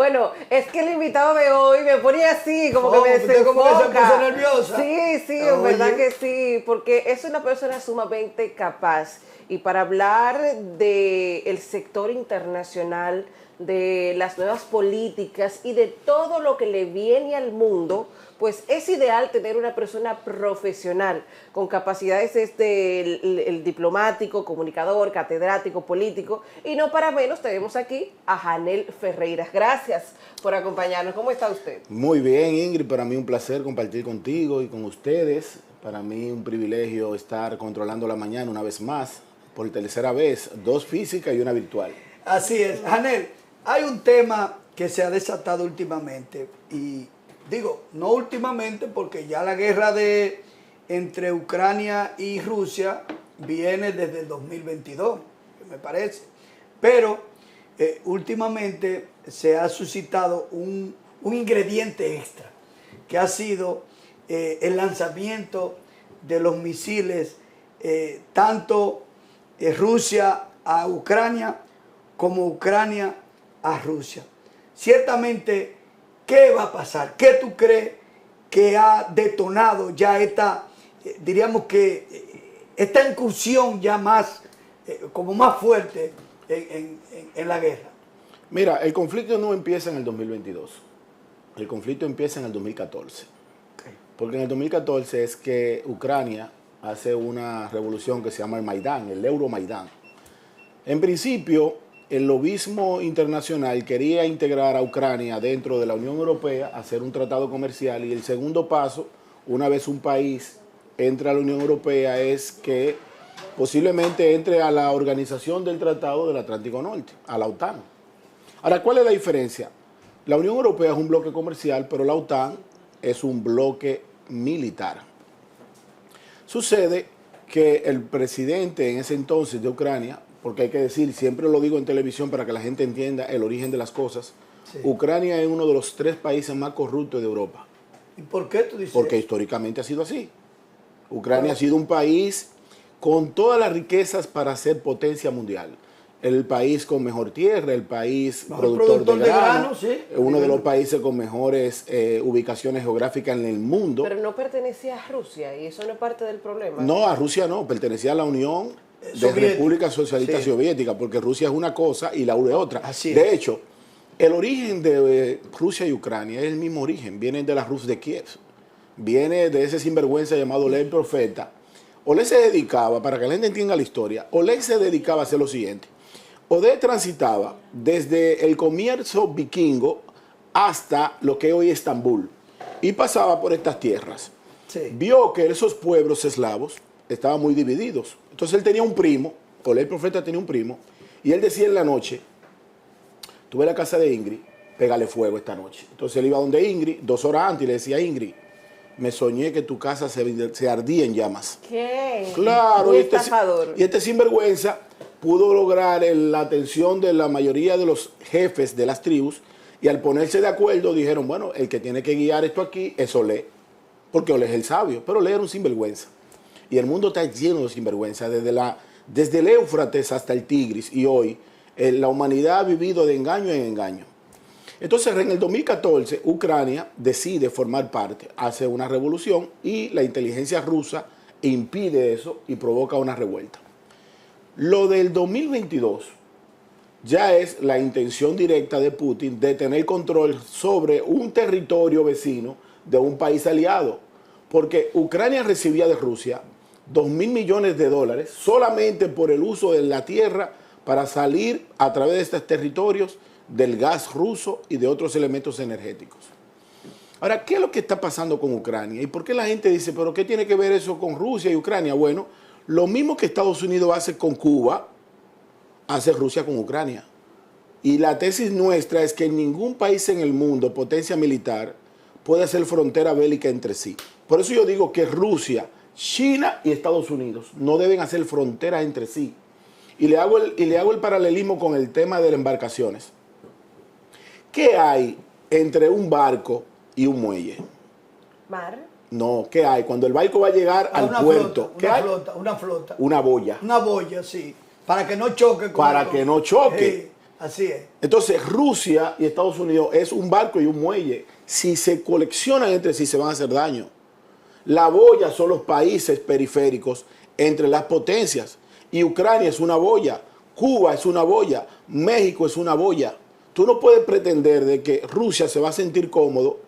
Bueno, es que el invitado de hoy me pone así, como que me ¿Usted como que se desenfoca. puso nerviosa? Sí, sí, en verdad que sí, porque es una persona sumamente capaz. Y para hablar del sector internacional, de las nuevas políticas y de todo lo que le viene al mundo, pues es ideal tener una persona profesional con capacidades el diplomático, comunicador, catedrático, político, y no para menos tenemos aquí a Janel Ferreiras. Gracias por acompañarnos. ¿Cómo está usted? Muy bien, Ingrid, para mí un placer compartir contigo y con ustedes. Para mí un privilegio estar controlando la mañana una vez más, por tercera vez, 2 físicas y 1 virtual. Así es. Janel, hay un tema que se ha desatado últimamente y digo, no últimamente porque ya la guerra entre Ucrania y Rusia viene desde el 2022, me parece. Pero últimamente se ha suscitado un ingrediente extra, que ha sido el lanzamiento de los misiles, tanto Rusia a Ucrania como Ucrania a Rusia. Ciertamente, ¿qué va a pasar? ¿Qué tú crees que ha detonado ya esta, diríamos que, esta incursión ya más, como más fuerte en la guerra? Mira, el conflicto no empieza en el 2022. El conflicto empieza en el 2014. Okay. Porque en el 2014 es que Ucrania hace una revolución que se llama el Maidán, el Euromaidán. En principio, el lobismo internacional quería integrar a Ucrania dentro de la Unión Europea, hacer un tratado comercial, y el segundo paso, una vez un país entra a la Unión Europea, es que posiblemente entre a la organización del Tratado del Atlántico Norte, a la OTAN. Ahora, ¿cuál es la diferencia? La Unión Europea es un bloque comercial, pero la OTAN es un bloque militar. Sucede que el presidente en ese entonces de Ucrania, porque hay que decir, siempre lo digo en televisión para que la gente entienda el origen de las cosas, sí. Ucrania es uno de los 3 países más corruptos de Europa. ¿Y por qué tú dices Porque eso? Históricamente ha sido así. Ucrania ha sido un país con todas las riquezas para ser potencia mundial. El país con mejor tierra, el país productor de grano, sí, uno de los países con mejores ubicaciones geográficas en el mundo. Pero no pertenecía a Rusia y eso no es parte del problema. No, a Rusia no, pertenecía a la Unión de Repúblicas Socialistas Soviéticas, porque Rusia es una cosa y la UE es otra. De hecho, el origen de Rusia y Ucrania es el mismo origen, viene de la Rus de Kiev, viene de ese sinvergüenza llamado Oleg Profeta. Oleg se dedicaba, para que la gente entienda la historia, Oleg se dedicaba a hacer lo siguiente. Oleg transitaba desde el comercio vikingo hasta lo que hoy es Estambul y pasaba por estas tierras. Sí. Vio que esos pueblos eslavos estaban muy divididos. Entonces él tenía un primo, Oleg Profeta tenía un primo, y él decía en la noche, tuve la casa de Ingrid, pégale fuego esta noche. Entonces él iba donde Ingrid 2 horas antes y le decía, Ingrid, me soñé que tu casa se ardía en llamas. ¿Qué? Claro, Muy estafador. Y este sinvergüenza pudo lograr la atención de la mayoría de los jefes de las tribus, y al ponerse de acuerdo dijeron, bueno, el que tiene que guiar esto aquí es Oleg, porque Oleg es el sabio, pero Oleg era un sinvergüenza. Y el mundo está lleno de sinvergüenza, desde el Éufrates hasta el Tigris, y hoy la humanidad ha vivido de engaño en engaño. Entonces, en el 2014, Ucrania decide formar parte, hace una revolución, y la inteligencia rusa impide eso y provoca una revuelta. Lo del 2022 ya es la intención directa de Putin de tener control sobre un territorio vecino de un país aliado, porque Ucrania recibía de Rusia $2.000 millones solamente por el uso de la tierra para salir a través de estos territorios del gas ruso y de otros elementos energéticos. Ahora, ¿qué es lo que está pasando con Ucrania? ¿Y por qué la gente dice, pero qué tiene que ver eso con Rusia y Ucrania? Bueno, lo mismo que Estados Unidos hace con Cuba, hace Rusia con Ucrania. Y la tesis nuestra es que ningún país en el mundo, potencia militar, puede hacer frontera bélica entre sí. Por eso yo digo que Rusia, China y Estados Unidos no deben hacer fronteras entre sí. Y le hago el paralelismo con el tema de las embarcaciones. ¿Qué hay entre un barco y un muelle? ¿Mar? No, ¿qué hay? Cuando el barco va a llegar al puerto, ¿qué hay? Una flota. Una boya. Una boya, sí. Para que no choque. Para que no choque. Así es. Entonces, Rusia y Estados Unidos es un barco y un muelle. Si se coleccionan entre sí, se van a hacer daño. La boya son los países periféricos entre las potencias. Y Ucrania es una boya, Cuba es una boya, México es una boya. Tú no puedes pretender de que Rusia se va a sentir cómodo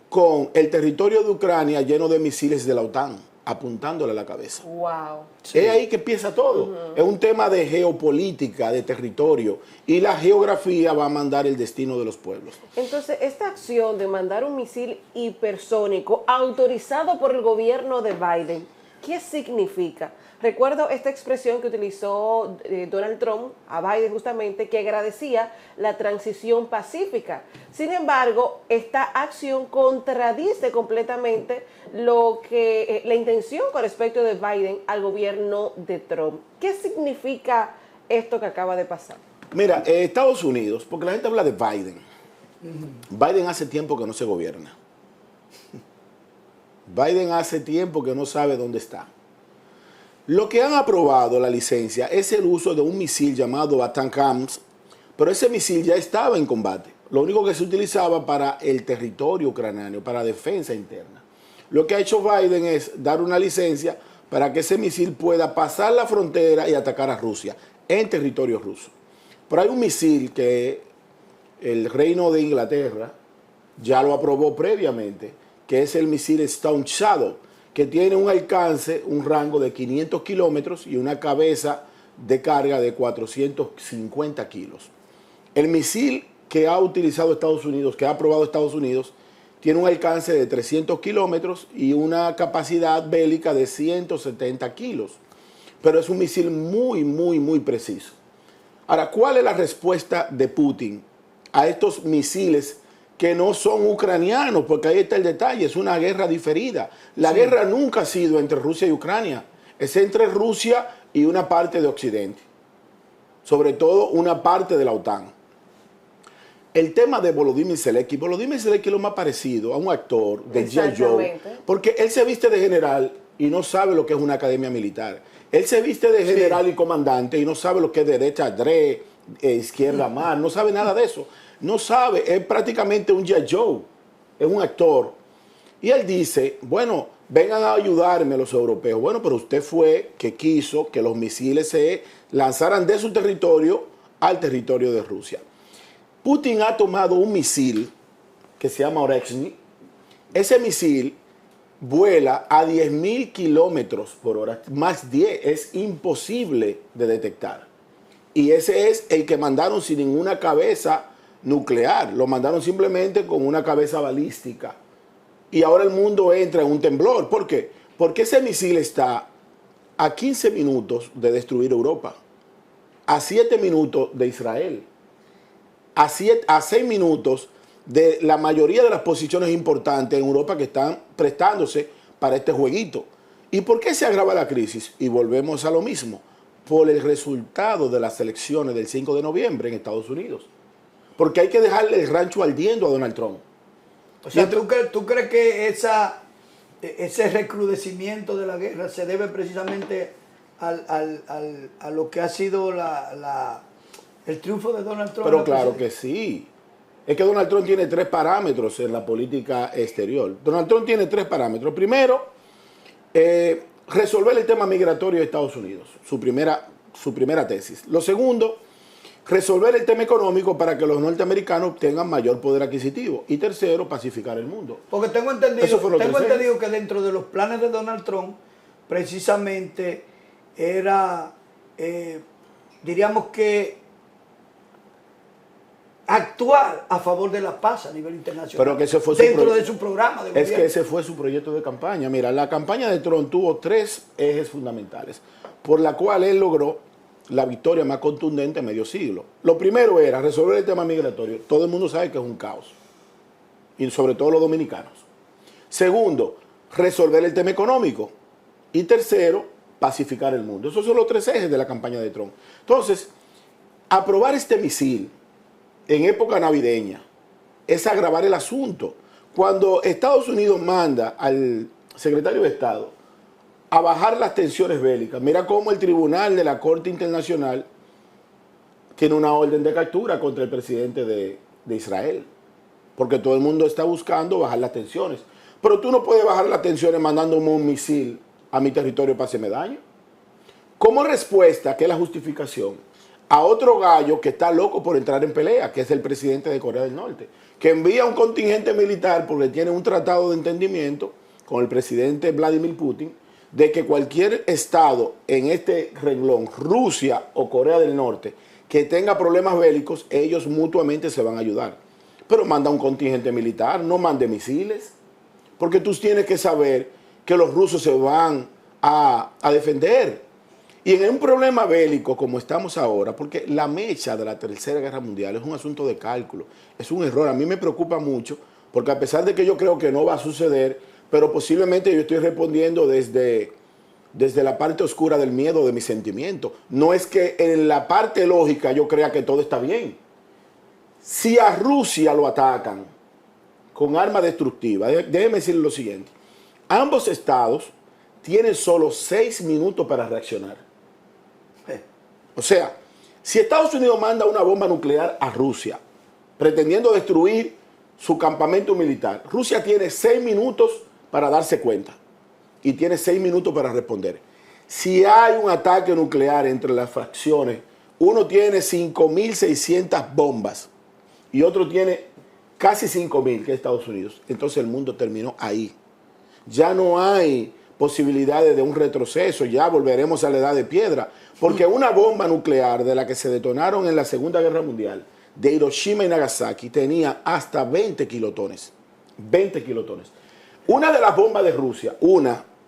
con el territorio de Ucrania lleno de misiles de la OTAN, apuntándole a la cabeza. Wow. Sí. Es ahí que empieza todo. Es un tema de geopolítica, de territorio. Y la geografía va a mandar el destino de los pueblos. Entonces, esta acción de mandar un misil hipersónico autorizado por el gobierno de Biden, ¿qué significa? Recuerdo esta expresión que utilizó Donald Trump a Biden justamente, que agradecía la transición pacífica. Sin embargo, esta acción contradice completamente lo que la intención con respecto de Biden al gobierno de Trump. ¿Qué significa esto que acaba de pasar? Mira, Estados Unidos, porque la gente habla de Biden. Biden hace tiempo que no se gobierna. Biden hace tiempo que no sabe dónde está. Lo que han aprobado la licencia es el uso de un misil llamado ATACMS, pero ese misil ya estaba en combate. Lo único que se utilizaba para el territorio ucraniano, para defensa interna. Lo que ha hecho Biden es dar una licencia para que ese misil pueda pasar la frontera y atacar a Rusia en territorio ruso. Pero hay un misil que el Reino de Inglaterra ya lo aprobó previamente, que es el misil Storm Shadow, que tiene un alcance, un rango de 500 kilómetros y una cabeza de carga de 450 kilos. El misil que ha utilizado Estados Unidos, que ha aprobado Estados Unidos, tiene un alcance de 300 kilómetros y una capacidad bélica de 170 kilos. Pero es un misil muy, muy, muy preciso. Ahora, ¿cuál es la respuesta de Putin a estos misiles que no son ucranianos? Porque ahí está el detalle, es una guerra diferida. La guerra nunca ha sido entre Rusia y Ucrania, es entre Rusia y una parte de Occidente, sobre todo una parte de la OTAN. El tema de Volodymyr Zelensky es lo más parecido a un actor de G.I. Joe, porque él se viste de general y no sabe lo que es una academia militar. Él se viste de general y comandante y no sabe lo que es derecha, izquierda, mar, no sabe nada de eso. No sabe, es prácticamente un G.I. Joe, es un actor. Y él dice, bueno, vengan a ayudarme los europeos. Bueno, pero usted fue que quiso que los misiles se lanzaran de su territorio al territorio de Rusia. Putin ha tomado un misil que se llama Oreshny. Ese misil vuela a 10.000 kilómetros por hora, más 10, es imposible de detectar. Y ese es el que mandaron sin ninguna cabeza nuclear, lo mandaron simplemente con una cabeza balística. Y ahora el mundo entra en un temblor. ¿Por qué? Porque ese misil está a 15 minutos de destruir Europa, a 7 minutos de Israel, a 6 minutos de la mayoría de las posiciones importantes en Europa que están prestándose para este jueguito. ¿Y por qué se agrava la crisis? Y volvemos a lo mismo, por el resultado de las elecciones del 5 de noviembre en Estados Unidos. Porque hay que dejarle el rancho ardiendo a Donald Trump. O sea, ¿tú crees que ese recrudecimiento de la guerra se debe precisamente a lo que ha sido el triunfo de Donald Trump? Pero claro que sí. Es que Donald Trump tiene 3 parámetros en la política exterior. Donald Trump tiene 3 parámetros. Primero, resolver el tema migratorio de Estados Unidos, su primera tesis. Lo segundo, resolver el tema económico para que los norteamericanos tengan mayor poder adquisitivo. Y tercero, pacificar el mundo. Porque tengo entendido que dentro de los planes de Donald Trump, precisamente era, diríamos que, actuar a favor de la paz a nivel internacional. Pero que ese fue dentro de su programa de gobierno. Es que ese fue su proyecto de campaña. Mira, la campaña de Trump tuvo 3 ejes fundamentales, por la cual él logró la victoria más contundente en medio siglo. Lo primero era resolver el tema migratorio. Todo el mundo sabe que es un caos, y sobre todo los dominicanos. Segundo, resolver el tema económico. Y tercero, pacificar el mundo. Esos son los 3 ejes de la campaña de Trump. Entonces, aprobar este misil en época navideña es agravar el asunto. Cuando Estados Unidos manda al secretario de Estado a bajar las tensiones bélicas, mira cómo el tribunal de la Corte Internacional tiene una orden de captura contra el presidente de Israel, porque todo el mundo está buscando bajar las tensiones. Pero tú no puedes bajar las tensiones mandándome un misil a mi territorio para hacerme daño. Como respuesta, que es la justificación, a otro gallo que está loco por entrar en pelea, que es el presidente de Corea del Norte, que envía un contingente militar porque tiene un tratado de entendimiento con el presidente Vladimir Putin, de que cualquier estado en este renglón, Rusia o Corea del Norte, que tenga problemas bélicos, ellos mutuamente se van a ayudar. Pero manda un contingente militar, no mande misiles, porque tú tienes que saber que los rusos se van a defender. Y en un problema bélico como estamos ahora, porque la mecha de la Tercera Guerra Mundial es un asunto de cálculo, es un error. A mí me preocupa mucho, porque a pesar de que yo creo que no va a suceder, pero posiblemente yo estoy respondiendo desde la parte oscura del miedo, de mi sentimiento. No es que en la parte lógica yo crea que todo está bien. Si a Rusia lo atacan con arma destructiva, déjeme decirle lo siguiente. Ambos estados tienen solo 6 minutos para reaccionar. O sea, si Estados Unidos manda una bomba nuclear a Rusia, pretendiendo destruir su campamento militar, Rusia tiene 6 minutos para darse cuenta y tiene 6 minutos para responder. Si hay un ataque nuclear entre las facciones, uno tiene 5.600 bombas y otro tiene casi 5.000, que es Estados Unidos. Entonces el mundo terminó ahí. Ya no hay posibilidades de un retroceso, ya volveremos a la edad de piedra, porque una bomba nuclear de la que se detonaron en la Segunda Guerra Mundial, de Hiroshima y Nagasaki, tenía hasta 20 kilotones. 20 kilotones. Una de las bombas de Rusia,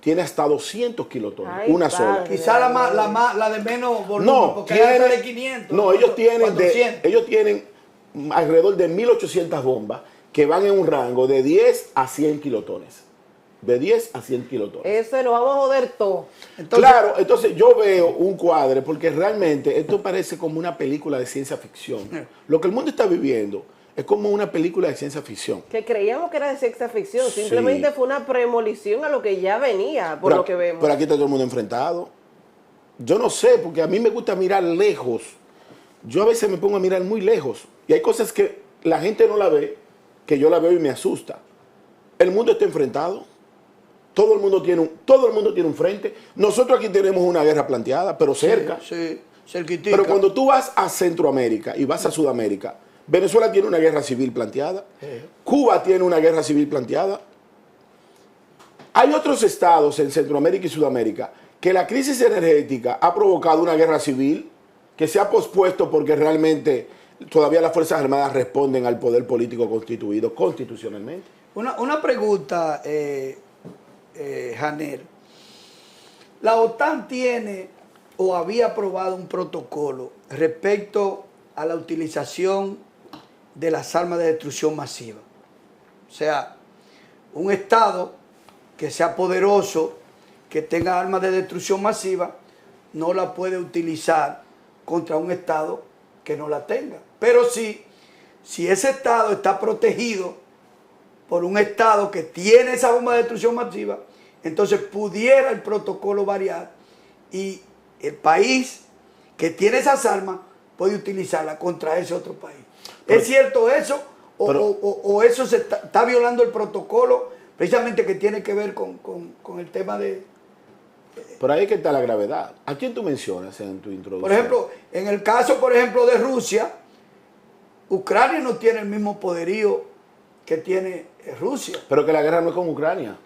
tiene hasta 200 kilotones, Ay, una padre. sola. Quizá la de menos volumen, No, porque hay de 500. no, ellos tienen 400. ellos tienen alrededor de 1.800 bombas que van en un rango de 10 a 100 kilotones. De 10 a 100 kilotones. Eso nos vamos a joder todo. Claro, entonces yo veo un cuadro, porque realmente esto parece como una película de ciencia ficción. Lo que el mundo está viviendo es como una película de ciencia ficción. Que creíamos que era de ciencia ficción, simplemente fue una premonición a lo que ya venía, por lo que vemos. Pero aquí está todo el mundo enfrentado. Yo no sé, porque a mí me gusta mirar lejos. Yo a veces me pongo a mirar muy lejos. Y hay cosas que la gente no la ve, que yo la veo y me asusta. El mundo está enfrentado. Todo el mundo tiene un frente. Nosotros aquí tenemos una guerra planteada, pero cerca. Sí, cerquitica. Pero cuando tú vas a Centroamérica y vas a Sudamérica, Venezuela tiene una guerra civil planteada, Cuba tiene una guerra civil planteada. Hay otros estados en Centroamérica y Sudamérica que la crisis energética ha provocado una guerra civil que se ha pospuesto porque realmente todavía las Fuerzas Armadas responden al poder político constituido constitucionalmente. Una pregunta, Janel. La OTAN tiene o había aprobado un protocolo respecto a la utilización de las armas de destrucción masiva. O sea, un Estado que sea poderoso, que tenga armas de destrucción masiva, no la puede utilizar contra un Estado que no la tenga. Pero si ese Estado está protegido por un Estado que tiene esa bomba de destrucción masiva, entonces pudiera el protocolo variar y el país que tiene esas armas puede utilizarlas contra ese otro país. ¿Es cierto eso? ¿O eso se está violando el protocolo precisamente que tiene que ver con el tema de... Por ahí que está la gravedad. ¿A quién tú mencionas en tu introducción? Por ejemplo, en el caso, por ejemplo, de Rusia, Ucrania no tiene el mismo poderío que tiene Rusia. Pero que la guerra no es con Ucrania.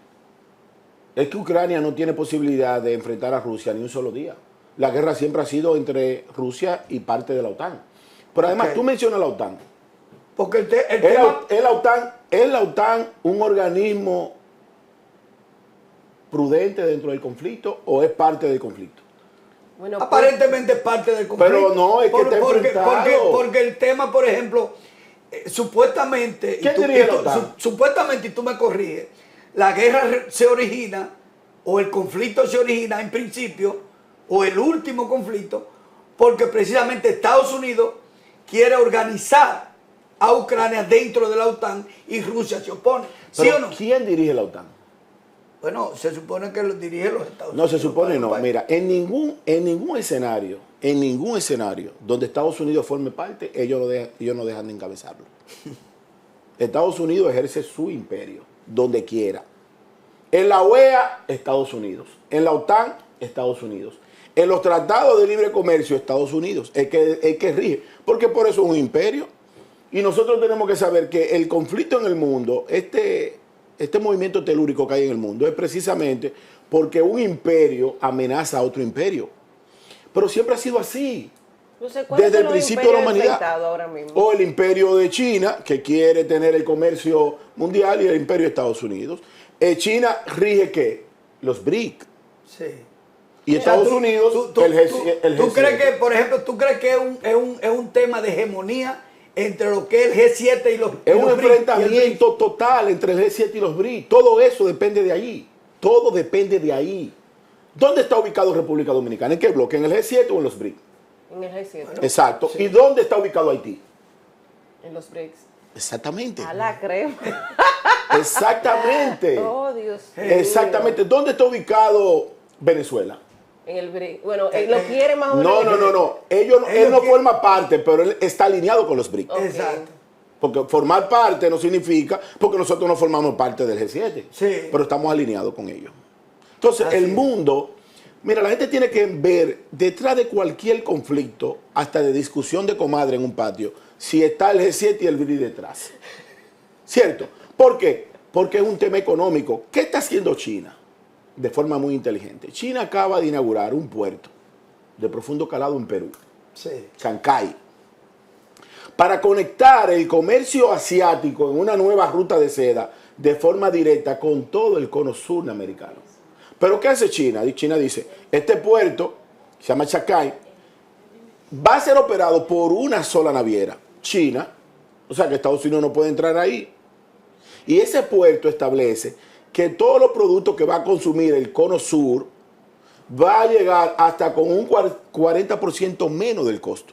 Es que Ucrania no tiene posibilidad de enfrentar a Rusia ni un solo día. La guerra siempre ha sido entre Rusia y parte de la OTAN. Pero además, tú mencionas la OTAN. Porque ¿Es la OTAN un organismo prudente dentro del conflicto o es parte del conflicto? Bueno, aparentemente es parte del conflicto. Pero no, es que está enfrentado. Porque el tema, por ejemplo, supuestamente... ¿Quién dirige la OTAN? Supuestamente, y tú me corriges, la guerra se origina, o el conflicto se origina en principio, o el último conflicto, porque precisamente Estados Unidos quiere organizar a Ucrania dentro de la OTAN y Rusia se opone. ¿Sí Pero, o no? ¿quién dirige la OTAN? Bueno, se supone que lo dirigen los Estados Unidos. No, se supone no. Mira, en ningún escenario en ningún escenario donde Estados Unidos forme parte, ellos no dejan de encabezarlo. Estados Unidos ejerce su imperio, donde quiera. En la OEA, Estados Unidos. En la OTAN, Estados Unidos. En los tratados de libre comercio, Estados Unidos. Es que rige. Porque por eso es un imperio. Y nosotros tenemos que saber que el conflicto en el mundo, este movimiento telúrico que hay en el mundo, es precisamente porque un imperio amenaza a otro imperio. Pero siempre ha sido así. No sé, Desde el principio de la humanidad. Ahora mismo? O el imperio de China, que quiere tener el comercio mundial, y el imperio de Estados Unidos. China rige ¿qué? Los BRIC. Sí. Y Estados Unidos, el G7. ¿Tú crees que, por ejemplo, es un tema de hegemonía entre lo que es el G7 y los BRIC? Es un enfrentamiento total entre el G7 y los BRIC. Todo eso depende de allí. Todo depende de ahí. ¿Dónde está ubicado República Dominicana? ¿En qué bloque? ¿En el G7 o en los BRIC? En el G7. Exacto. Sí. ¿Y dónde está ubicado Haití? En los BRICS. Exactamente. A la crema. Exactamente. Oh, Dios. Exactamente. ¿Dónde está ubicado Venezuela? En el BRICS. Bueno, lo quiere más o menos. No. Él no forma parte, pero él está alineado con los BRIC. Okay. Exacto. Porque formar parte no significa, porque nosotros no formamos parte del G7, Sí. pero estamos alineados con ellos. Entonces, Así el es. mundo, mira, la gente tiene que ver detrás de cualquier conflicto, hasta de discusión de comadre en un patio, si está el G7 y el BRIC detrás. ¿Cierto? ¿Por qué? Porque es un tema económico. ¿Qué está haciendo China? De forma muy inteligente. China acaba de inaugurar un puerto de profundo calado en Perú, Sí. Chancay, para conectar el comercio asiático en una nueva ruta de seda de forma directa con todo el cono sur americano. Pero ¿qué hace China? China dice, este puerto, se llama Chancay, va a ser operado por una sola naviera, China, o sea que Estados Unidos no puede entrar ahí. Y ese puerto establece que todos los productos que va a consumir el cono sur va a llegar hasta con un 40% menos del costo.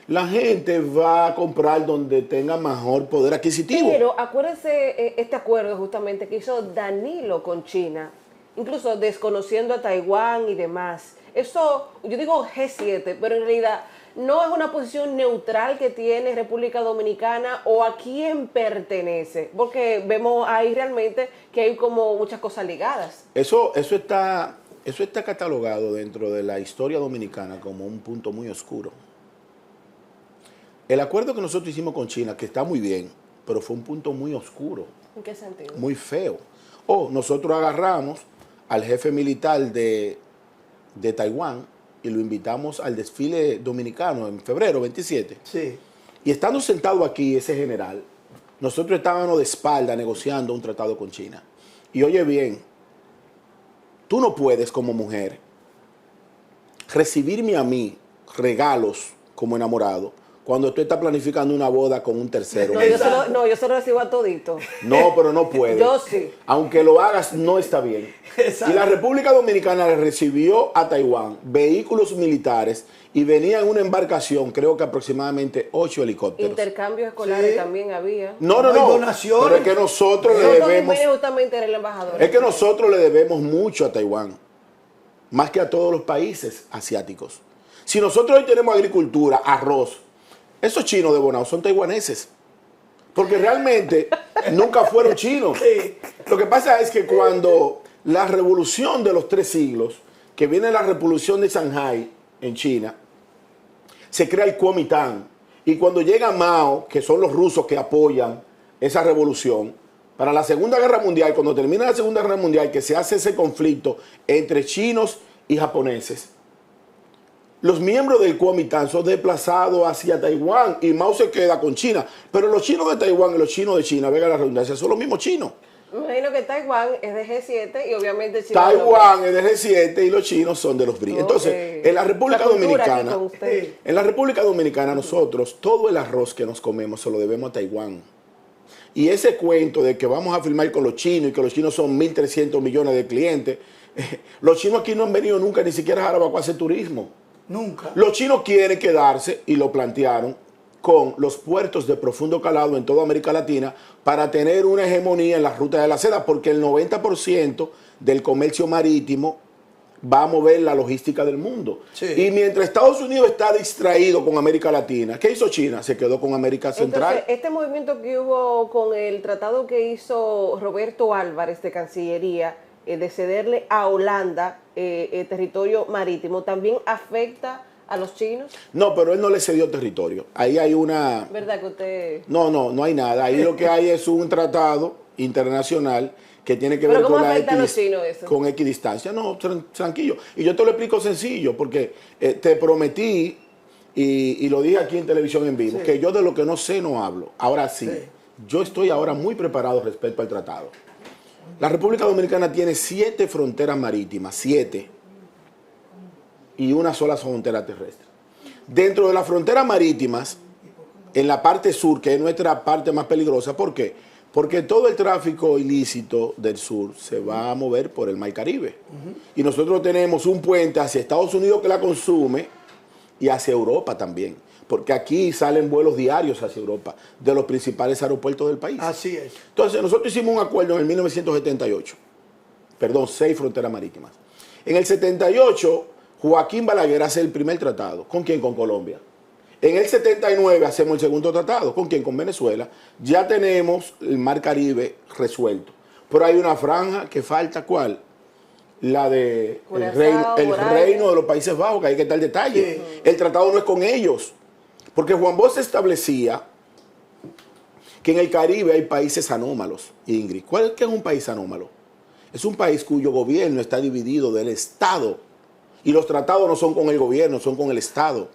La gente va a comprar donde tenga mejor poder adquisitivo. Pero acuérdense este acuerdo justamente que hizo Danilo con China, incluso desconociendo a Taiwán y demás. Eso, yo digo G7, pero en realidad no es una posición neutral que tiene República Dominicana o a quién pertenece, porque vemos ahí realmente que hay como muchas cosas ligadas. Eso está catalogado dentro de la historia dominicana como un punto muy oscuro. El acuerdo que nosotros hicimos con China, que está muy bien, pero fue un punto muy oscuro, ¿En qué sentido? muy feo. Nosotros agarramos al jefe militar de Taiwán y lo invitamos al desfile dominicano en febrero 27. Sí. Y estando sentado aquí ese general, nosotros estábamos de espalda negociando un tratado con China. Y oye bien, tú no puedes como mujer recibirme a mí regalos como enamorado cuando tú estás planificando una boda con un tercero. Yo se lo recibo a todito. No, pero no puedes. Yo sí. Aunque lo hagas, no está bien. Exacto. Y la República Dominicana le recibió a Taiwán vehículos militares y venía en una embarcación, creo que aproximadamente 8 helicópteros. Intercambios escolares Sí. también había. No. Hay donaciones. Pero es que nosotros le Nosotros debemos... justamente era el embajador. Es que nosotros le debemos mucho a Taiwán, más que a todos los países asiáticos. Si nosotros hoy tenemos agricultura, arroz, esos chinos de Bonao son taiwaneses, porque realmente nunca fueron chinos. Sí. Lo que pasa es que cuando la revolución de los 3 siglos, que viene la revolución de Shanghái en China, se crea el Kuomintang, y cuando llega Mao, que son los rusos que apoyan esa revolución, para la Segunda Guerra Mundial, cuando termina la Segunda Guerra Mundial, que se hace ese conflicto entre chinos y japoneses, los miembros del Kuomintang son desplazados hacia Taiwán y Mao se queda con China. Pero los chinos de Taiwán y los chinos de China, venga la redundancia, son los mismos chinos. Me imagino que Taiwán es de G7 y obviamente China Taiwán es de G7 y los chinos son de los BRIC. Ok. Entonces, en la República La cultura aquí Dominicana, con usted. en la República Dominicana nosotros, todo el arroz que nos comemos se lo debemos a Taiwán. Y ese cuento de que vamos a firmar con los chinos y que los chinos son 1.300 millones de clientes, los chinos aquí no han venido nunca ni siquiera a Jarabacoa a hacer turismo. Nunca. Los chinos quieren quedarse, y lo plantearon, con los puertos de profundo calado en toda América Latina para tener una hegemonía en la ruta de la seda, porque el 90% del comercio marítimo va a mover la logística del mundo. Sí. Y mientras Estados Unidos está distraído con América Latina, ¿qué hizo China? Se quedó con América Central. Entonces, este movimiento que hubo con el tratado que hizo Roberto Álvarez de Cancillería, de cederle a Holanda territorio marítimo, ¿también afecta a los chinos? No, pero él no le cedió territorio. Ahí hay una... ¿Verdad que usted...? No hay nada. Ahí lo que hay es un tratado internacional que tiene que ver ¿Pero con cómo afecta a los chinos eso? Con equidistancia. No, tranquilo. Y yo te lo explico sencillo, porque te prometí, y lo dije aquí en televisión en vivo, que yo de lo que no sé no hablo. Ahora sí, yo estoy ahora muy preparado respecto al tratado. La República Dominicana tiene 7 fronteras marítimas, 7, y una sola frontera terrestre. Dentro de las fronteras marítimas, en la parte sur, que es nuestra parte más peligrosa, ¿por qué? Porque todo el tráfico ilícito del sur se va a mover por el Mar Caribe. Y nosotros tenemos un puente hacia Estados Unidos que la consume y hacia Europa también. Porque aquí salen vuelos diarios hacia Europa de los principales aeropuertos del país. Así es. Entonces, nosotros hicimos un acuerdo en el 1978. Perdón, 6 fronteras marítimas. En el 78, Joaquín Balaguer hace el primer tratado. ¿Con quién? Con Colombia. En el 79 hacemos el segundo tratado. ¿Con quién? Con Venezuela. Ya tenemos el Mar Caribe resuelto. Pero hay una franja que falta, ¿cuál? La de el reino de los Países Bajos, que ahí que está el detalle. Sí. El tratado no es con ellos. Porque Juan Bosch establecía que en el Caribe hay países anómalos, Ingrid. ¿Cuál es un país anómalo? Es un país cuyo gobierno está dividido del Estado. Y los tratados no son con el gobierno, son con el Estado.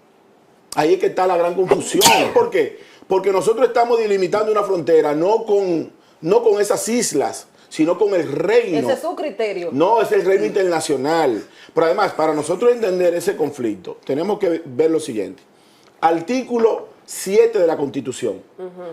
Ahí es que está la gran confusión. ¿Por qué? Porque nosotros estamos delimitando una frontera no con esas islas, sino con el reino. Ese es su criterio. No, es el reino internacional. Pero además, para nosotros entender ese conflicto, tenemos que ver lo siguiente. Artículo 7 de la Constitución.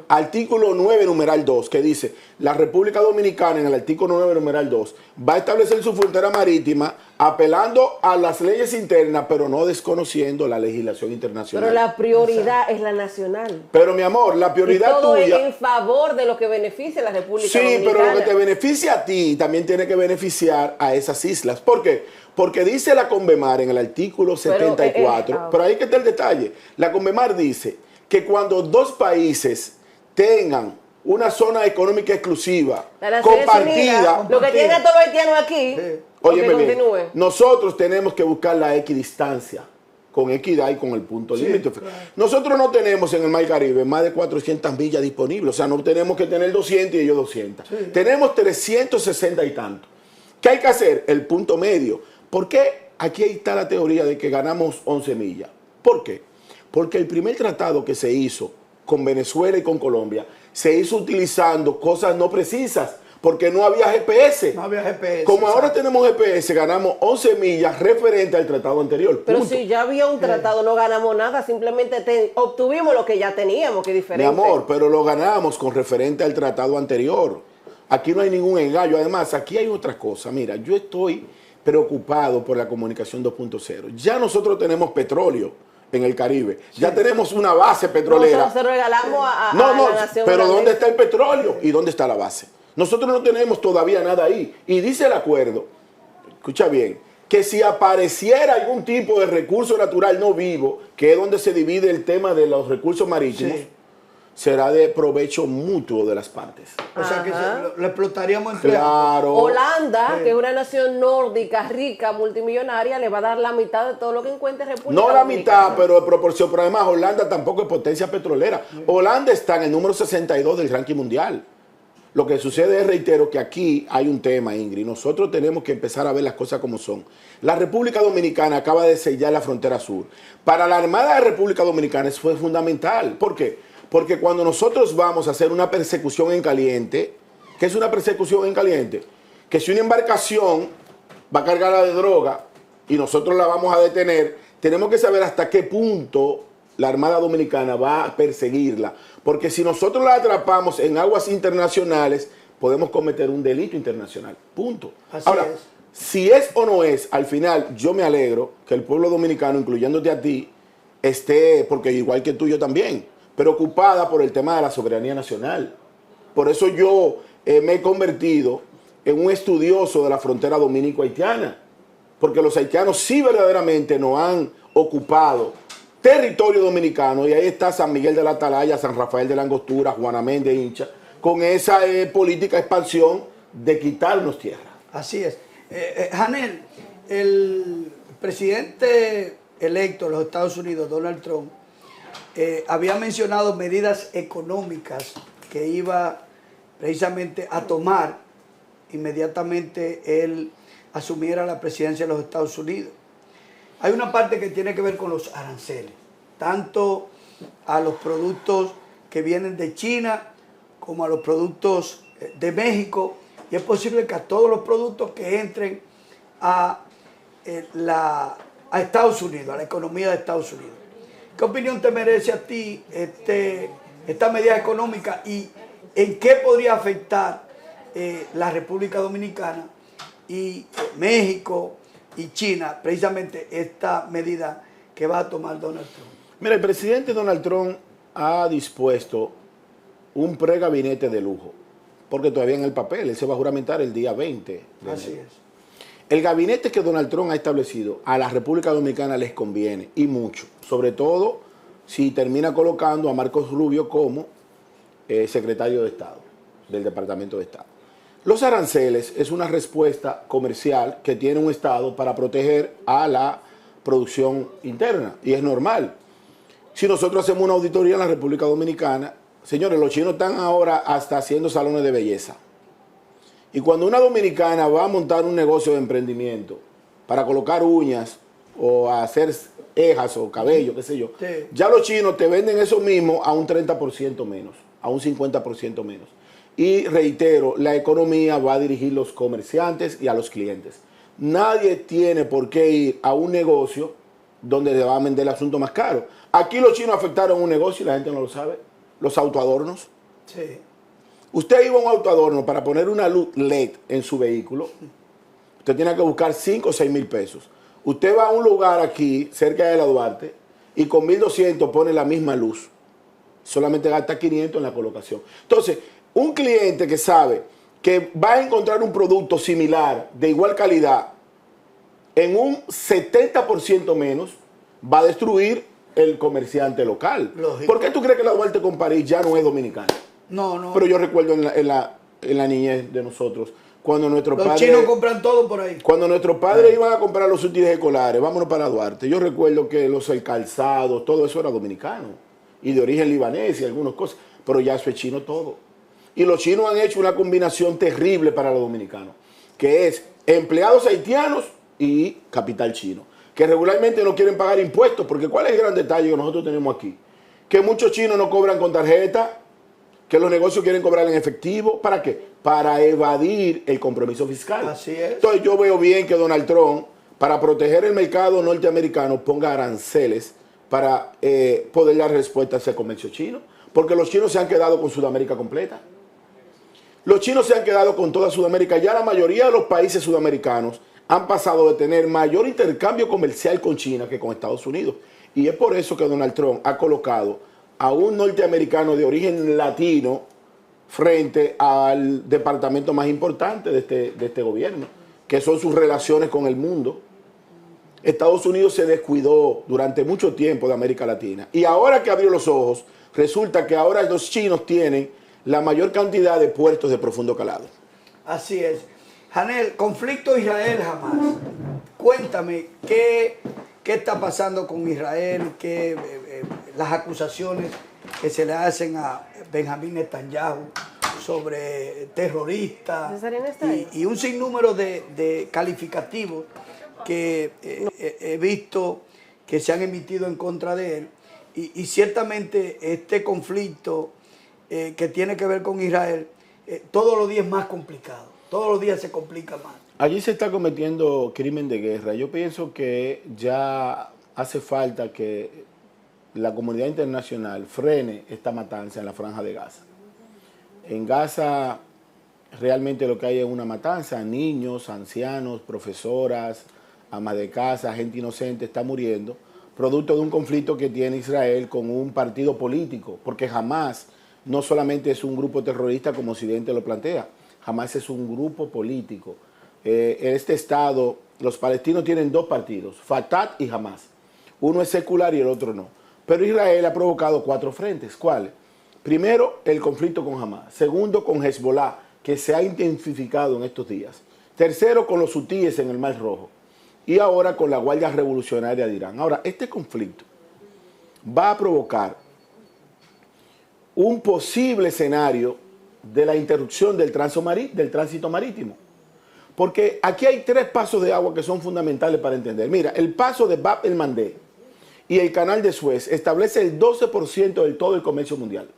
Artículo 9, numeral 2, que dice, la República Dominicana, en el artículo 9, numeral 2, va a establecer su frontera marítima apelando a las leyes internas, pero no desconociendo la legislación internacional. Pero la prioridad es la nacional. Pero, mi amor, la prioridad y todo tuya... es en favor de lo que beneficia a la República Dominicana. Sí, pero lo que te beneficia a ti también tiene que beneficiar a esas islas. ¿Por qué? Porque dice la Convemar en el artículo 74, pero ahí que está el detalle. La Convemar dice que cuando dos países tengan una zona económica exclusiva compartida, lo que tienen todos los haitianos aquí, óyeme bien, nosotros tenemos que buscar la equidistancia con equidad y con el punto límite. Claro. Nosotros no tenemos en el Mar Caribe más de 400 millas disponibles, o sea, no tenemos que tener 200 y ellos 200. Sí. Tenemos 360 y tanto. ¿Qué hay que hacer? El punto medio. ¿Por qué aquí está la teoría de que ganamos 11 millas? ¿Por qué? Porque el primer tratado que se hizo con Venezuela y con Colombia se hizo utilizando cosas no precisas, porque no había GPS. No había GPS. Como ahora tenemos GPS, ganamos 11 millas referente al tratado anterior. Pero si ya había un tratado, no ganamos nada, simplemente obtuvimos lo que ya teníamos, que es diferente. Mi amor, pero lo ganamos con referente al tratado anterior. Aquí no hay ningún engaño. Además, aquí hay otra cosa. Mira, yo estoy preocupado por la comunicación 2.0. Ya nosotros tenemos petróleo en el Caribe. Sí. Ya tenemos una base petrolera. Nosotros se regalamos a la nación. Pero grande. ¿Dónde está el petróleo? ¿Y dónde está la base? Nosotros no tenemos todavía nada ahí. Y dice el acuerdo, escucha bien, que si apareciera algún tipo de recurso natural no vivo, que es donde se divide el tema de los recursos marítimos, sí, será de provecho mutuo de las partes. O sea que lo explotaríamos entre claro. Holanda, que es una nación nórdica, rica, multimillonaria, le va a dar la mitad de todo lo que encuentre República No la Dominicana. mitad, pero de proporción. Pero además Holanda tampoco es potencia petrolera. Holanda está en el número 62 del ranking mundial. Lo que sucede es, reitero, que aquí hay un tema, Ingrid. Nosotros tenemos que empezar a ver las cosas como son. La República Dominicana acaba de sellar la frontera sur. Para la Armada de República Dominicana eso fue fundamental. ¿Por qué? Porque cuando nosotros vamos a hacer una persecución en caliente, ¿qué es una persecución en caliente? Que si una embarcación va cargada de droga y nosotros la vamos a detener, tenemos que saber hasta qué punto la Armada Dominicana va a perseguirla. Porque si nosotros la atrapamos en aguas internacionales, podemos cometer un delito internacional. Punto. Así Ahora, es. Si es o no es, al final yo me alegro que el pueblo dominicano, incluyéndote a ti, esté, porque igual que tú yo también, preocupada por el tema de la soberanía nacional. Por eso yo me he convertido en un estudioso de la frontera dominico-haitiana. porque los haitianos sí verdaderamente nos han ocupado territorio dominicano, y ahí está San Miguel de la Atalaya, San Rafael de la Angostura, Juana Méndez, Hincha, con esa política de expansión de quitarnos tierra. Así es. Janel, el presidente electo de los Estados Unidos, Donald Trump, había mencionado medidas económicas que iba precisamente a tomar inmediatamente él asumiera la presidencia de los Estados Unidos. Hay una parte que tiene que ver con los aranceles, tanto a los productos que vienen de China como a los productos de México, y es posible que a todos los productos que entren a Estados Unidos, a la economía de Estados Unidos. ¿Qué opinión te merece a ti esta medida económica y en qué podría afectar la República Dominicana y México y China, precisamente esta medida que va a tomar Donald Trump? Mira, el presidente Donald Trump ha dispuesto un pregabinete de lujo, porque todavía en el papel, él se va a juramentar el día 20 de enero. Así es. El gabinete que Donald Trump ha establecido a la República Dominicana les conviene, y mucho, sobre todo si termina colocando a Marcos Rubio como secretario de Estado del Departamento de Estado. Los aranceles es una respuesta comercial que tiene un Estado para proteger a la producción interna, y es normal. Si nosotros hacemos una auditoría en la República Dominicana, señores, los chinos están ahora hasta haciendo salones de belleza. Y cuando una dominicana va a montar un negocio de emprendimiento para colocar uñas o hacer cejas o cabello, qué sé yo, sí, ya los chinos te venden eso mismo a un 30% menos, a un 50% menos. Y reitero, la economía va a dirigir los comerciantes y a los clientes. Nadie tiene por qué ir a un negocio donde le va a vender el asunto más caro. Aquí los chinos afectaron un negocio y la gente no lo sabe. Los autoadornos. Sí. Usted iba a un autoadorno para poner una luz LED en su vehículo, usted tiene que buscar 5 o 6 mil pesos. Usted va a un lugar aquí, cerca de la Duarte, y con 1.200 pone la misma luz. Solamente gasta 500 en la colocación. Entonces, un cliente que sabe que va a encontrar un producto similar, de igual calidad, en un 70% menos, va a destruir el comerciante local. Lógico. ¿Por qué tú crees que la Duarte con París ya no es dominicana? No, no. Pero yo recuerdo en la niñez de nosotros, cuando nuestros Los padres... chinos compran todo por ahí. Cuando nuestros padres iban a comprar los útiles escolares, vámonos para Duarte, yo recuerdo que el calzado, todo eso era dominicano, y de origen libanés y algunas cosas, pero ya eso es chino todo. Y los chinos han hecho una combinación terrible para los dominicanos, que es empleados haitianos y capital chino, que regularmente no quieren pagar impuestos, porque ¿cuál es el gran detalle que nosotros tenemos aquí? Que muchos chinos no cobran con tarjeta, que los negocios quieren cobrar en efectivo. ¿Para qué? Para evadir el compromiso fiscal. Así es. Entonces yo veo bien que Donald Trump, para proteger el mercado norteamericano, ponga aranceles para poder dar respuesta a ese comercio chino. Porque los chinos se han quedado con Sudamérica completa. Los chinos se han quedado con toda Sudamérica. Ya la mayoría de los países sudamericanos han pasado de tener mayor intercambio comercial con China que con Estados Unidos. Y es por eso que Donald Trump ha colocado a un norteamericano de origen latino frente al departamento más importante de este gobierno, que son sus relaciones con el mundo. Estados Unidos se descuidó durante mucho tiempo de América Latina, y ahora que abrió los ojos, resulta que ahora los chinos tienen la mayor cantidad de puertos de profundo calado. Así es. Janel, conflicto Israel-Hamás. Cuéntame, ¿qué está pasando con Israel? Las acusaciones que se le hacen a Benjamín Netanyahu sobre terrorista y un sinnúmero de calificativos que he visto que se han emitido en contra de él. Y ciertamente este conflicto que tiene que ver con Israel, todos los días es más complicado, todos los días se complica más. Allí se está cometiendo crimen de guerra. Yo pienso que ya hace falta que la comunidad internacional frene esta matanza en la Franja de Gaza. En Gaza realmente lo que hay es una matanza, niños, ancianos, profesoras, amas de casa, gente inocente está muriendo, producto de un conflicto que tiene Israel con un partido político, porque Hamás no solamente es un grupo terrorista como Occidente lo plantea, Hamás es un grupo político en este estado, los palestinos tienen dos partidos, Fatah y Hamas. Uno es secular y el otro no. Pero Israel ha provocado 4 frentes. ¿Cuáles? Primero, el conflicto con Hamas. Segundo, con Hezbollah, que se ha intensificado en estos días. Tercero, con los hutíes en el Mar Rojo. Y ahora con la Guardia Revolucionaria de Irán. Ahora, este conflicto va a provocar un posible escenario de la interrupción del tránsito marítimo. Porque aquí hay 3 pasos de agua que son fundamentales para entender. Mira, el paso de Bab el-Mandeb y el canal de Suez establece el 12% de todo el comercio mundial.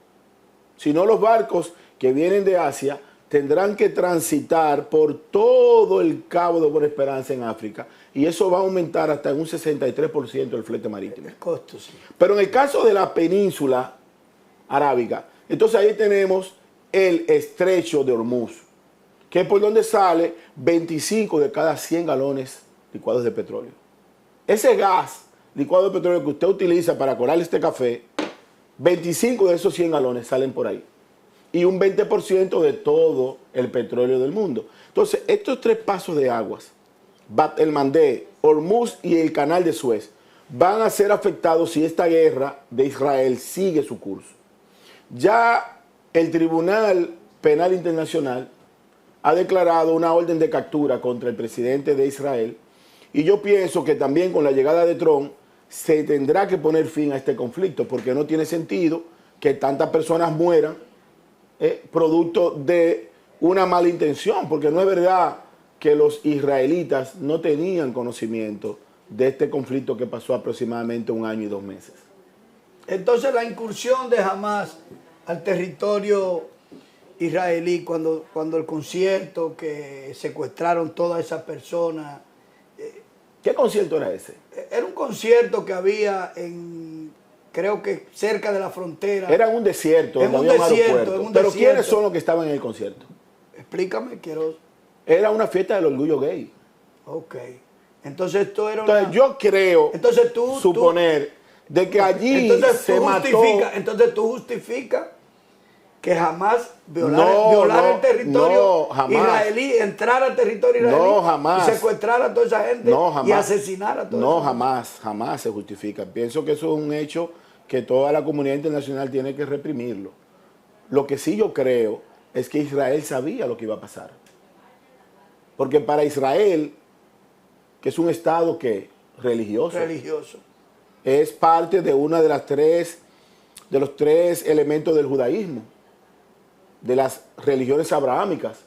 Si no, los barcos que vienen de Asia tendrán que transitar por todo el Cabo de Buena Esperanza en África, y eso va a aumentar hasta en un 63% el flete marítimo. El costo, sí. Pero en el caso de la península arábiga, entonces ahí tenemos el estrecho de Hormuz, que es por donde sale 25 de cada 100 galones licuados de petróleo. Ese gas licuado de petróleo que usted utiliza para colar este café, 25 de esos 100 galones salen por ahí. Y un 20% de todo el petróleo del mundo. Entonces, estos 3 pasos de aguas, Bab el-Mandeb, Hormuz y el canal de Suez, van a ser afectados si esta guerra de Israel sigue su curso. Ya el Tribunal Penal Internacional ha declarado una orden de captura contra el presidente de Israel, y yo pienso que también con la llegada de Trump se tendrá que poner fin a este conflicto, porque no tiene sentido que tantas personas mueran producto de una mala intención, porque no es verdad que los israelitas no tenían conocimiento de este conflicto que pasó aproximadamente 1 año y 2 meses. Entonces la incursión de Hamas al territorio israelí, cuando el concierto que secuestraron todas esas personas. ¿Qué concierto era ese? Era un concierto que había creo que cerca de la frontera. Era en un desierto. En un desierto. Pero ¿quiénes son los que estaban en el concierto? Explícame, quiero. Era una fiesta del orgullo gay. Ok. Entonces esto era Entonces yo creo suponer de que allí se mató. Entonces tú justificas que jamás violar el territorio israelí, entrar al territorio israelí y secuestrar a toda esa gente y asesinar a toda esa gente. Jamás se justifica. Pienso que eso es un hecho que toda la comunidad internacional tiene que reprimirlo. Lo que sí yo creo es que Israel sabía lo que iba a pasar. Porque para Israel, que es un estado religioso, es parte de una de los tres elementos del judaísmo, de las religiones abrahámicas.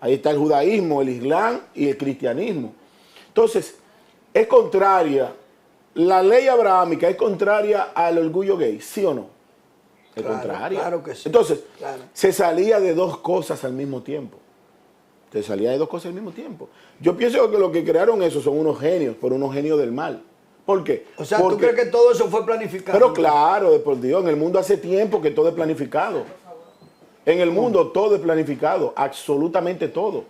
Ahí está el judaísmo, el islam y el cristianismo. Entonces, es contraria, la ley abrahámica es contraria al orgullo gay, ¿sí o no? Es contraria. Claro que sí. Entonces, se salía de 2 cosas al mismo tiempo. Yo pienso que lo que crearon eso son unos genios, pero unos genios del mal. ¿Por qué? O sea, ¿tú crees que todo eso fue planificado? Pero claro, de por Dios, en el mundo hace tiempo que todo es planificado. En el mundo todo es planificado, absolutamente todo.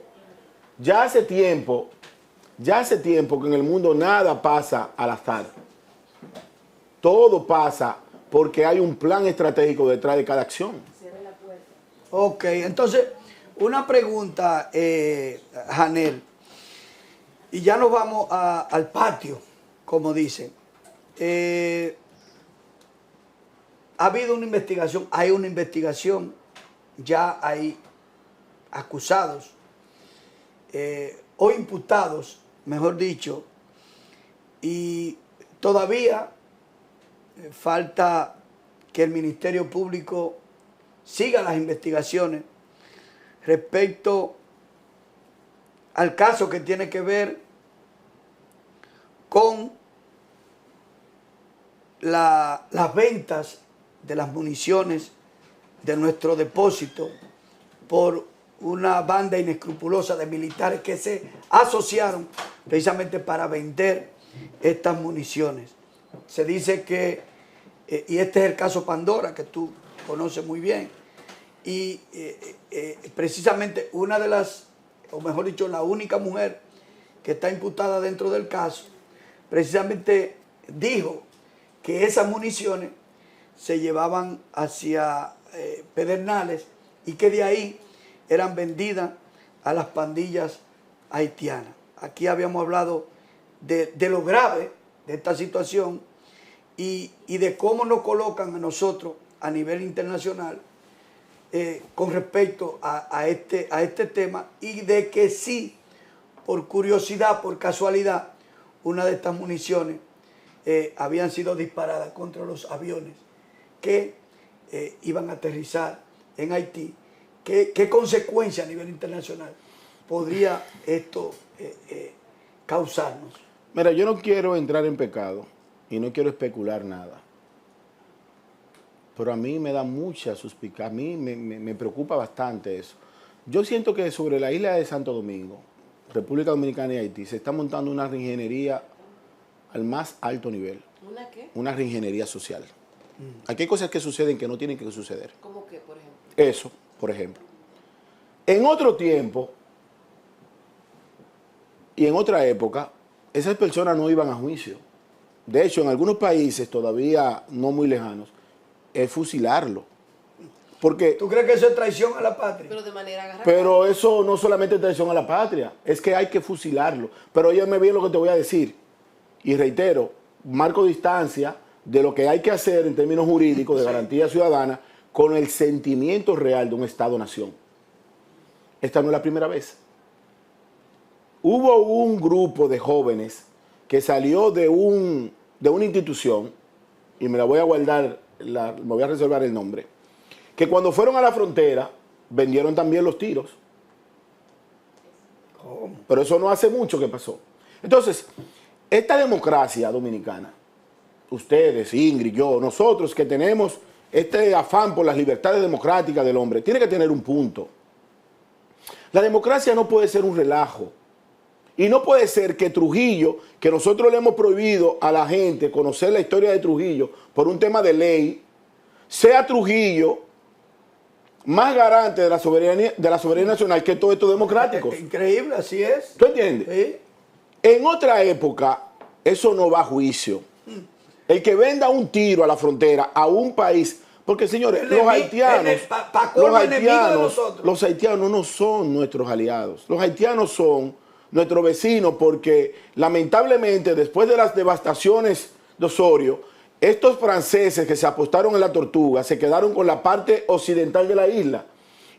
Ya hace tiempo que en el mundo nada pasa al azar. Todo pasa porque hay un plan estratégico detrás de cada acción. Ok, entonces, una pregunta, Janel, y ya nos vamos al patio, como dicen. Ha habido una investigación, hay una investigación, ya hay acusados o imputados, mejor dicho, y todavía falta que el Ministerio Público siga las investigaciones respecto al caso que tiene que ver con las ventas de las municiones de nuestro depósito por una banda inescrupulosa de militares que se asociaron precisamente para vender estas municiones. Se dice que, y este es el caso Pandora, que tú conoces muy bien, y precisamente una de las, o mejor dicho, la única mujer que está imputada dentro del caso, precisamente dijo que esas municiones se llevaban hacia Pedernales y que de ahí eran vendidas a las pandillas haitiana. Aquí habíamos hablado de lo grave de esta situación y de cómo nos colocan a nosotros a nivel internacional con respecto a este tema, y de que sí, por curiosidad, por casualidad, una de estas municiones habían sido disparadas contra los aviones que iban a aterrizar en Haití. ¿Qué consecuencia a nivel internacional podría esto causarnos? Mira, yo no quiero entrar en pecado y no quiero especular nada. Pero a mí me da mucha suspicacia, a mí me preocupa bastante eso. Yo siento que sobre la isla de Santo Domingo, República Dominicana y Haití, se está montando una reingeniería al más alto nivel. ¿Una qué? Una reingeniería social. Aquí hay cosas que suceden que no tienen que suceder. ¿Cómo qué, por ejemplo? Eso, por ejemplo. En otro tiempo y en otra época, esas personas no iban a juicio. De hecho, en algunos países todavía no muy lejanos, es fusilarlo. Porque, ¿Tú crees que eso es traición a la patria? Pero de manera agarrada. pero eso no solamente es traición a la patria, es que hay que fusilarlo. Pero óyeme bien lo que te voy a decir. Y reitero, marco distancia de lo que hay que hacer en términos jurídicos de garantía ciudadana con el sentimiento real de un Estado-nación. Esta no es la primera vez. Hubo un grupo de jóvenes que salió de una institución, y me la voy a guardar, me voy a reservar el nombre, que cuando fueron a la frontera vendieron también los tiros. ¿Cómo? Pero eso no hace mucho que pasó. Entonces, esta democracia dominicana, ustedes, Ingrid, yo, nosotros que tenemos este afán por las libertades democráticas del hombre, tiene que tener un punto. La democracia no puede ser un relajo. Y no puede ser que Trujillo, que nosotros le hemos prohibido a la gente conocer la historia de Trujillo por un tema de ley, sea Trujillo más garante de la soberanía nacional que todos estos democráticos. Increíble, así es. ¿Tú entiendes? Sí. En otra época, eso no va a juicio. El que venda un tiro a la frontera, a un país, porque señores, los haitianos no son nuestros aliados. Los haitianos son nuestros vecinos porque lamentablemente después de las devastaciones de Osorio, estos franceses que se apostaron en la tortuga se quedaron con la parte occidental de la isla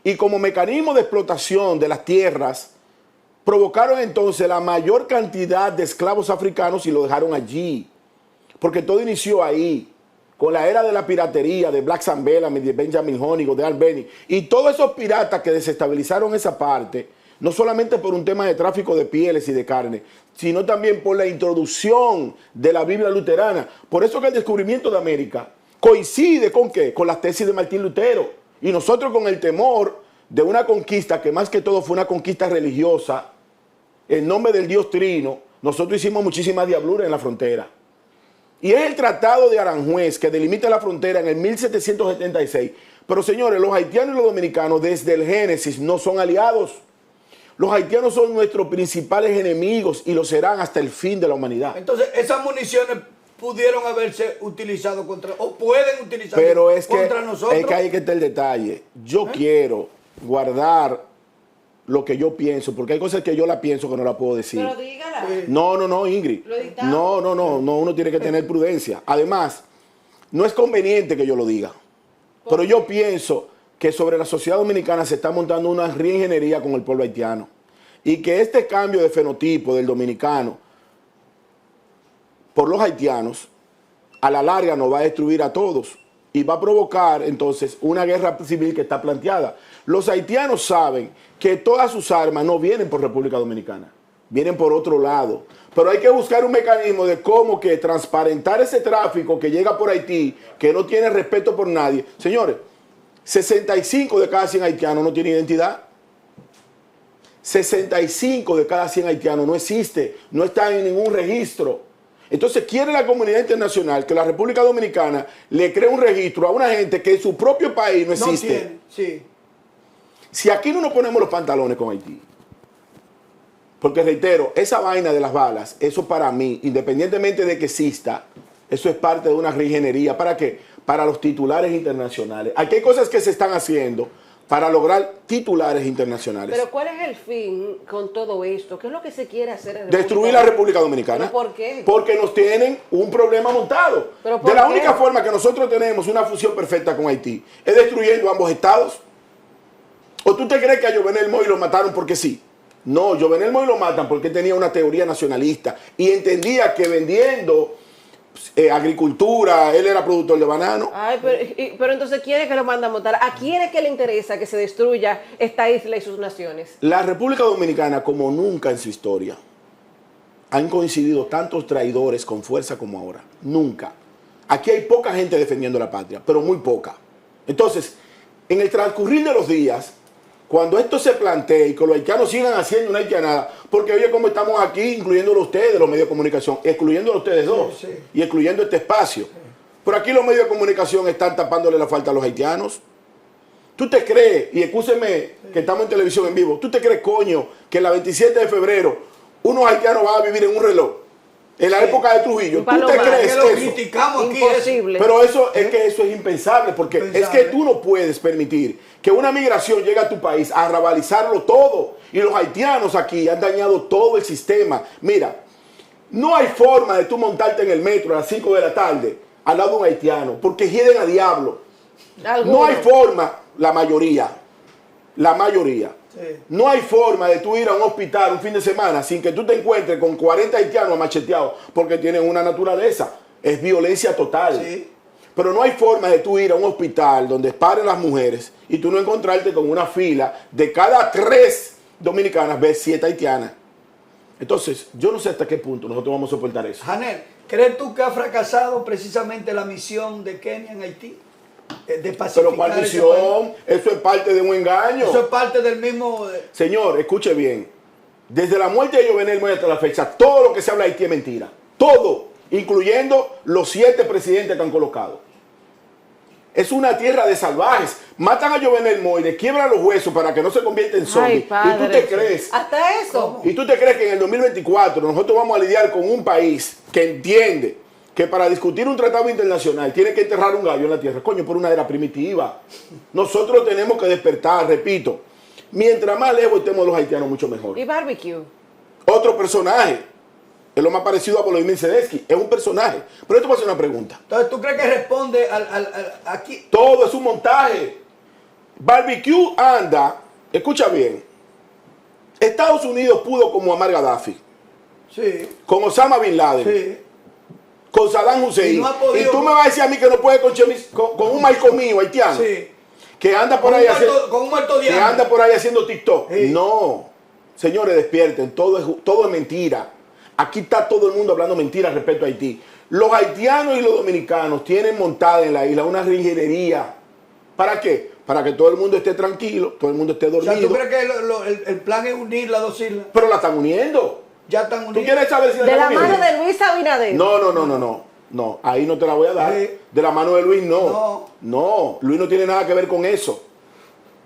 y como mecanismo de explotación de las tierras provocaron entonces la mayor cantidad de esclavos africanos y lo dejaron allí, porque todo inició ahí, con la era de la piratería, de Black Sam Bellamy, de Benjamin Honeygo, de Albany, y todos esos piratas que desestabilizaron esa parte, no solamente por un tema de tráfico de pieles y de carne, sino también por la introducción de la Biblia luterana. Por eso que el descubrimiento de América coincide ¿con qué? Con las tesis de Martín Lutero, y nosotros con el temor de una conquista que más que todo fue una conquista religiosa, en nombre del Dios Trino, nosotros hicimos muchísimas diabluras en la frontera. Y es el Tratado de Aranjuez que delimita la frontera en el 1776. Pero señores, los haitianos y los dominicanos desde el Génesis no son aliados. Los haitianos son nuestros principales enemigos y lo serán hasta el fin de la humanidad. Entonces, esas municiones pudieron haberse utilizado contra, o pueden utilizarse Pero es que, contra nosotros. es que ahí que está el detalle. Yo quiero guardar lo que yo pienso, porque hay cosas que yo la pienso que no la puedo decir. Pero dígala. No, Ingrid. Lo editamos. No, uno tiene que tener prudencia. Además, no es conveniente que yo lo diga. Pero yo pienso que sobre la sociedad dominicana se está montando una reingeniería con el pueblo haitiano. Y que este cambio de fenotipo del dominicano por los haitianos, a la larga nos va a destruir a todos. Y va a provocar entonces una guerra civil que está planteada. Los haitianos saben que todas sus armas no vienen por República Dominicana, vienen por otro lado. Pero hay que buscar un mecanismo de cómo que transparentar ese tráfico que llega por Haití, que no tiene respeto por nadie. Señores, 65 de cada 100 haitianos no tienen identidad. 65 de cada 100 haitianos no existe, no está en ningún registro. Entonces quiere la comunidad internacional que la República Dominicana le cree un registro a una gente que en su propio país no existe. No tiene, sí. Si aquí no nos ponemos los pantalones con Haití, porque reitero, esa vaina de las balas, eso para mí, independientemente de que exista, eso es parte de una reingeniería. ¿Para qué? Para los titulares internacionales. Aquí hay cosas que se están haciendo para lograr titulares internacionales. Pero ¿cuál es el fin con todo esto? ¿Qué es lo que se quiere hacer en Destruir la República Dominicana. ¿Pero por qué? Porque nos tienen un problema montado. ¿Pero por De la qué? única forma que nosotros tenemos una fusión perfecta con Haití es destruyendo ambos estados. ¿O tú te crees que a Jovenel Moïse lo mataron porque sí? No, Jovenel Moïse lo matan porque tenía una teoría nacionalista y entendía que vendiendo agricultura, él era productor de banano. Ay, pero entonces, ¿quién es que lo manda a montar? ¿A quién es que le interesa que se destruya esta isla y sus naciones? La República Dominicana, como nunca en su historia, han coincidido tantos traidores con fuerza como ahora. Nunca. Aquí hay poca gente defendiendo la patria, pero muy poca. Entonces, en el transcurrir de los días, cuando esto se plantee y que los haitianos sigan haciendo una haitianada, porque oye como estamos aquí, incluyéndolo ustedes, los medios de comunicación, excluyéndolo ustedes dos, Sí. y excluyendo este espacio. Pero aquí los medios de comunicación están tapándole la falta a los haitianos. ¿Tú te crees, y escúcheme que estamos en televisión en vivo, tú te crees, coño, que el 27 de febrero unos haitianos van a vivir en un reloj? En la época de Trujillo, Un ¿tú te palomar. crees Que lo eso? criticamos aquí. Imposible. Pero eso es que eso es impensable, porque es que Impensable. tú no puedes permitir que una migración llegue a tu país a rabalizarlo todo. Y los haitianos aquí han dañado todo el sistema. Mira, no hay forma de tú montarte en el metro a las 5 de la tarde al lado de un haitiano, porque hieden a diablo. Algunos. No hay forma, la mayoría, Sí. no hay forma de tú ir a un hospital un fin de semana sin que tú te encuentres con 40 haitianos macheteados porque tienen una naturaleza. Es violencia total. Sí. Pero no hay forma de tú ir a un hospital donde paren las mujeres y tú no encontrarte con una fila de cada 3 dominicanas, ves 7 haitianas. Entonces, yo no sé hasta qué punto nosotros vamos a soportar eso. Janel, ¿crees tú que ha fracasado precisamente la misión de Kenia en Haití? De pacificar Pero ¿cuál ese país. misión? Eso es parte de un engaño. Eso es parte del mismo... Señor, escuche bien. Desde la muerte de Jovenel Moïse hasta la fecha, todo lo que se habla de Haití es mentira. Todo, incluyendo los 7 presidentes que han colocado. Es una tierra de salvajes. Matan a Jovenel Moïse, le quiebran los huesos para que no se convierta en zombie. Ay, padre. ¿Y tú te crees? Hasta eso. ¿Y tú te crees que en el 2024 nosotros vamos a lidiar con un país que entiende que para discutir un tratado internacional tiene que enterrar un gallo en la tierra? Coño, por una era primitiva. Nosotros tenemos que despertar, repito. Mientras más lejos estemos de los haitianos, mucho mejor. Y barbecue. Otro personaje, es lo más parecido a Volodymyr Zelensky, es un personaje. Pero esto va a ser una pregunta. Entonces, ¿tú crees que responde aquí? Todo es un montaje. Barbecue anda, escucha bien. Estados Unidos pudo como Muammar Gaddafi, Sí, con Osama Bin Laden, sí. con Saddam Hussein. Y no ha podido- Y tú me vas a decir a mí que no puede con un marco mío haitiano, Sí. que anda por Con ahí un muerto- haciendo, con un muerto que diablo. anda por ahí haciendo TikTok. Sí. No, señores, despierten, todo es mentira. Aquí está todo el mundo hablando mentiras respecto a Haití. Los haitianos y los dominicanos tienen montada en la isla una ingeniería. ¿Para qué? Para que todo el mundo esté tranquilo, todo el mundo esté O sea, dormido. ¿tú crees que el plan es unir las dos islas? Pero la están uniendo. Ya están ¿Tú unidas. quieres saber si la De la están uniendo? mano de Luis Abinader. No, ahí no te la voy a dar. Sí. De la mano de Luis, no. No. No, Luis no tiene nada que ver con eso.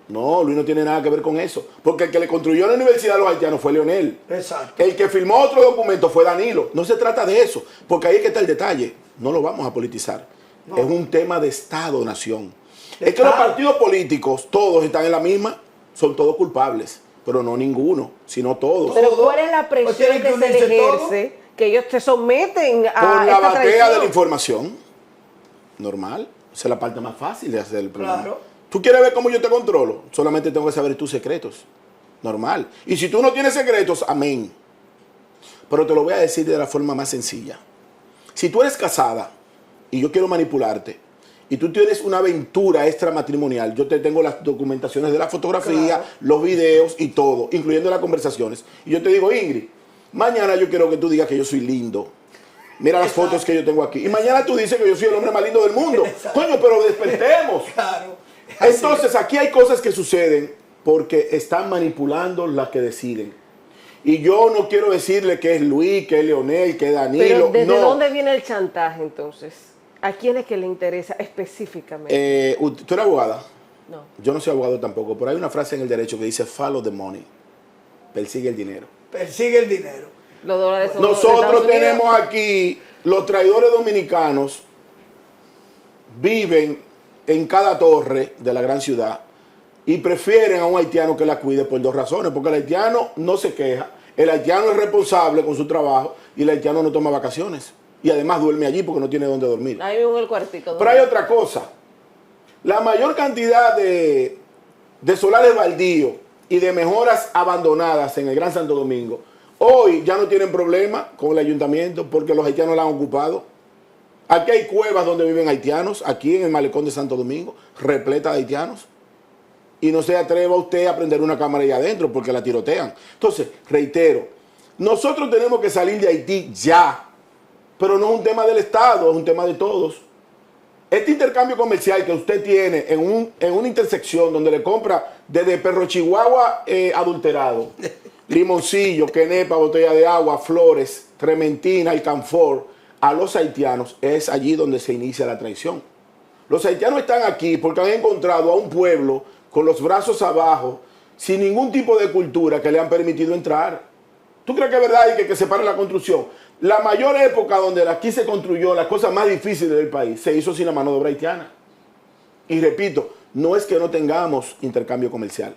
No, Luis no tiene nada que ver con eso. Porque el que le construyó la universidad a los haitianos fue Leonel. Exacto. El que firmó otro documento fue Danilo. No se trata de eso, porque ahí es que está el detalle. No lo vamos a politizar. No. Es un tema de Estado-nación. De Es que los Estado. partidos políticos, todos están en la misma, son todos culpables. Pero no ninguno, sino todos. Pero Todo. ¿cuál es la Pues presión tienen que que se unirse le todos. ejerce? Que ellos se someten a Por la esta batea de traición. la información. Normal. Esa es la parte más fácil de hacer el programa. Claro. ¿Tú quieres ver cómo yo te controlo? Solamente tengo que saber tus secretos. Normal. Y si tú no tienes secretos, amén. Pero te lo voy a decir de la forma más sencilla. Si tú eres casada y yo quiero manipularte y tú tienes una aventura extramatrimonial, yo te tengo las documentaciones de la fotografía, Claro. los videos y todo, incluyendo las conversaciones. Y yo te digo, Ingrid, mañana yo quiero que tú digas que yo soy lindo. Mira las Exacto. fotos que yo tengo aquí. Y mañana tú dices que yo soy el hombre más lindo del mundo. Exacto. Coño, pero despertemos. Claro. Así Entonces, aquí hay cosas que suceden porque están manipulando las que deciden. Y yo no quiero decirle que es Luis, que es Leonel, que es Danilo. Pero ¿desde no. dónde viene el chantaje entonces? ¿A quién es que le interesa específicamente? ¿Tú eres abogada? No. Yo no soy abogado tampoco, pero hay una frase en el derecho que dice follow the money. Persigue el dinero. persigue el dinero. Los dólares son de Nosotros Estados Unidos. tenemos aquí, los traidores dominicanos viven en cada torre de la gran ciudad y prefieren a un haitiano que la cuide por dos razones, porque el haitiano no se queja, el haitiano es responsable con su trabajo y el haitiano no toma vacaciones. Y además duerme allí porque no tiene dónde dormir. Ahí mismo en el cuartico. Pero hay otra cosa. La mayor cantidad de solares baldíos y de mejoras abandonadas en el Gran Santo Domingo, hoy ya no tienen problema con el ayuntamiento porque los haitianos la han ocupado. Aquí hay cuevas donde viven haitianos, aquí en el malecón de Santo Domingo, repleta de haitianos. Y no se atreva usted a prender una cámara ahí adentro porque la tirotean. Entonces, reitero, nosotros tenemos que salir de Haití ya, pero no es un tema del Estado, es un tema de todos. Este intercambio comercial que usted tiene en una intersección donde le compra desde perro chihuahua adulterado, limoncillo, quenepa, botella de agua, flores, trementina, alcanfor, a los haitianos, es allí donde se inicia la traición. Los haitianos están aquí porque han encontrado a un pueblo con los brazos abajo, sin ningún tipo de cultura que le han permitido entrar. ¿Tú crees que es verdad y que se pare la construcción? La mayor época donde aquí se construyó las cosas más difíciles del país se hizo sin la mano de obra haitiana. Y repito, no es que no tengamos intercambio comercial,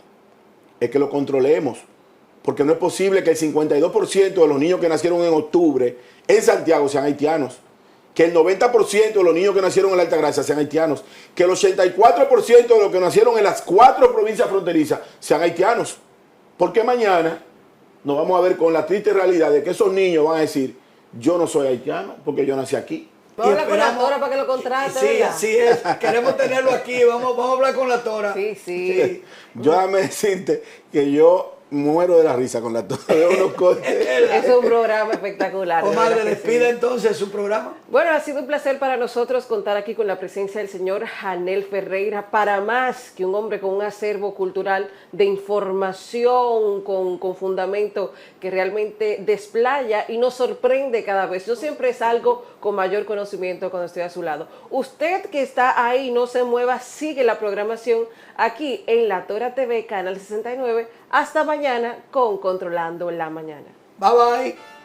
es que lo controlemos. Porque no es posible que el 52% de los niños que nacieron en octubre en Santiago sean haitianos. Que el 90% de los niños que nacieron en la Altagracia sean haitianos. Que el 84% de los que nacieron en las 4 provincias fronterizas sean haitianos. Porque mañana nos vamos a ver con la triste realidad de que esos niños van a decir, yo no soy haitiano porque yo nací aquí. Vamos a hablar con la Tora para que lo contrate. Sí, ¿verdad? así es. Queremos tenerlo aquí. Vamos a hablar con la Tora. Sí. Yo déjame decirte que yo muero de la risa con la Tora. Es un programa espectacular. Comadre, despida entonces su programa. Bueno, ha sido un placer para nosotros contar aquí con la presencia del señor Janel Ferreira, para más que un hombre con un acervo cultural de información, con fundamento que realmente desplaya y nos sorprende cada vez. Yo siempre salgo con mayor conocimiento cuando estoy a su lado. Usted que está ahí, no se mueva, sigue la programación aquí en La Tora TV, Canal 69. Hasta mañana con Controlando la Mañana. Bye bye.